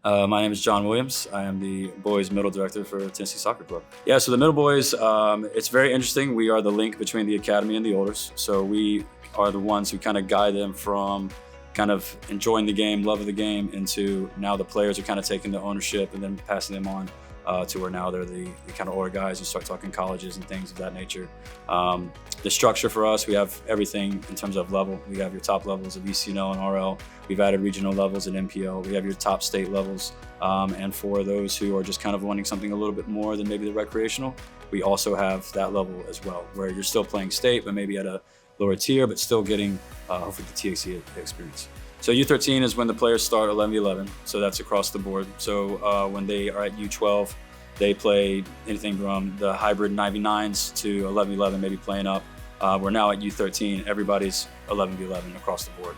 My name is John Williams. I am the boys middle director for Tennessee Soccer Club. Yeah, so the middle boys, it's very interesting. We are the link between the academy and the olders. So we are the ones who kind of guide them from kind of enjoying the game, love of the game, into now the players are kind of taking the ownership and then passing them on to where now they're the kind of older guys who start talking colleges and things of that nature. The structure for us, we have everything in terms of level. We have your top levels of ECNL and RL. We've added regional levels at MPL. We have your top state levels. And for those who are just kind of wanting something a little bit more than maybe the recreational, we also have that level as well, where you're still playing state, but maybe at a lower tier, but still getting hopefully the TSC experience. So U13 is when the players start 11v11, so that's across the board. So when they are at U12, they play anything from the hybrid 9v9s to 11v11, maybe playing up. We're now at U13, everybody's 11v11 across the board.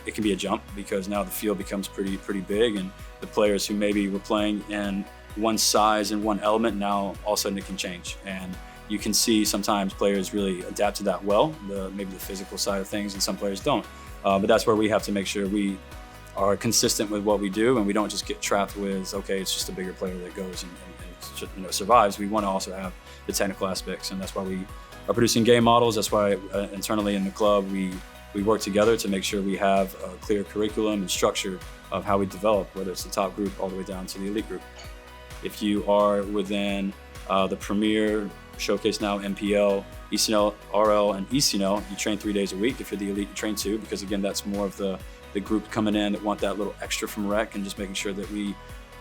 It can be a jump because now the field becomes pretty big, and the players who maybe were playing in one size and one element, now all of a sudden it can change. And you can see sometimes players really adapt to that well, maybe the physical side of things, and some players don't. But that's where we have to make sure we are consistent with what we do, and we don't just get trapped with, okay, it's just a bigger player that goes and survives. We want to also have the technical aspects, and that's why we are producing game models. That's why internally in the club we work together to make sure we have a clear curriculum and structure of how we develop, whether it's the top group all the way down to the elite group. If you are within the premier showcase now, MPL, ECNL, RL, and ECNL, you train 3 days a week. If you're the elite, you train 2, because again, that's more of the group coming in that want that little extra from rec, and just making sure that we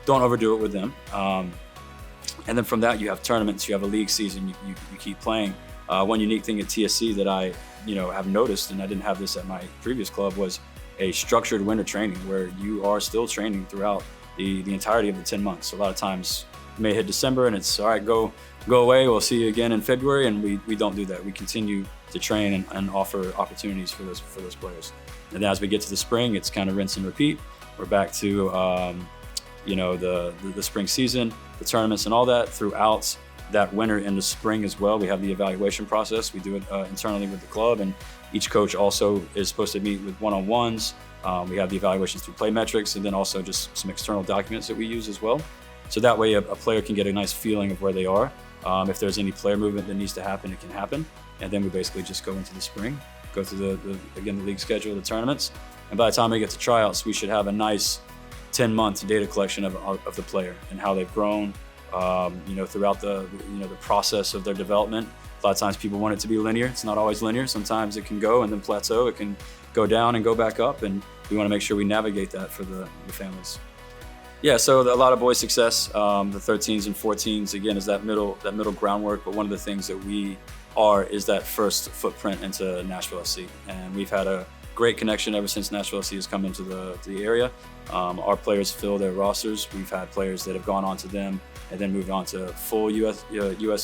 don't overdo it with them. And then from that, you have tournaments, you have a league season, you keep playing. One unique thing at TSC that I have noticed, and I didn't have this at my previous club, was a structured winter training where you are still training throughout the entirety of the 10 months. So a lot of times you may hit December and it's all right, go away, we'll see you again in February, and we don't do that. We continue to train and offer opportunities for those players. And then as we get to the spring, it's kind of rinse and repeat. We're back to the spring season, the tournaments and all that throughout that winter and the spring as well. We have the evaluation process. We do it internally with the club, and each coach also is supposed to meet with one-on-ones. We have the evaluations through play metrics, and then also just some external documents that we use as well. So that way a player can get a nice feeling of where they are. If there's any player movement that needs to happen, it can happen. And then we basically just go into the spring, go through the league schedule, the tournaments. And by the time we get to tryouts, we should have a nice 10-month data collection of the player and how they've grown, throughout the process of their development. A lot of times people want it to be linear. It's not always linear. Sometimes it can go and then plateau. It can go down and go back up, and we want to make sure we navigate that for the families. Yeah, so a lot of boys' success, the 13s and 14s, again, is that middle groundwork. But one of the things that we are is that first footprint into Nashville FC, and we've had a great connection ever since Nashville FC has come into the area. Our players fill their rosters. We've had players that have gone on to them and then moved on to full U.S.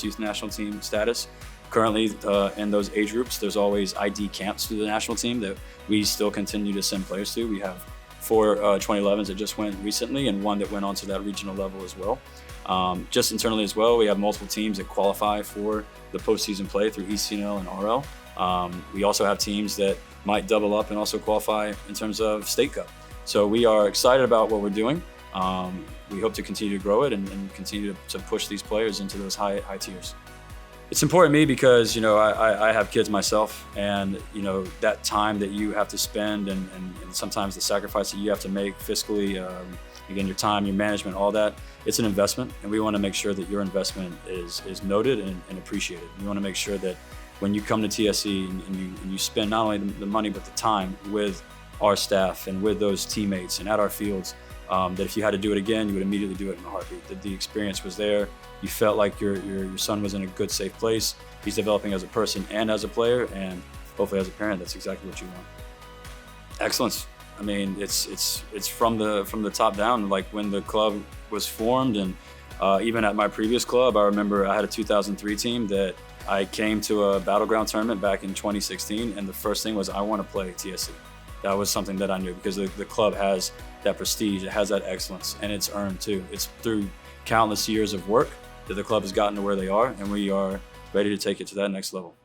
Youth National Team status. Currently, in those age groups, there's always ID camps through the national team that we still continue to send players to. We have 4 2011s that just went recently, and 1 that went on to that regional level as well. Just internally as well, we have multiple teams that qualify for the postseason play through ECNL and RL. We also have teams that might double up and also qualify in terms of State Cup. So we are excited about what we're doing. We hope to continue to grow it and continue to push these players into those high tiers. It's important to me because, I have kids myself, and, that time that you have to spend and sometimes the sacrifice that you have to make fiscally, again, your time, your management, all that, it's an investment, and we want to make sure that your investment is noted and appreciated. We want to make sure that when you come to TSC and you spend not only the money but the time with our staff and with those teammates and at our fields, that if you had to do it again, you would immediately do it in a heartbeat. That the experience was there. You felt like your son was in a good, safe place. He's developing as a person and as a player, and hopefully as a parent, that's exactly what you want. Excellence. I mean, it's from the top down. Like when the club was formed, and even at my previous club, I remember I had a 2003 team that I came to a battleground tournament back in 2016, and the first thing was I want to play TSC. That was something that I knew because the club has that prestige, it has that excellence, and it's earned too. It's through countless years of work that the club has gotten to where they are, and we are ready to take it to that next level.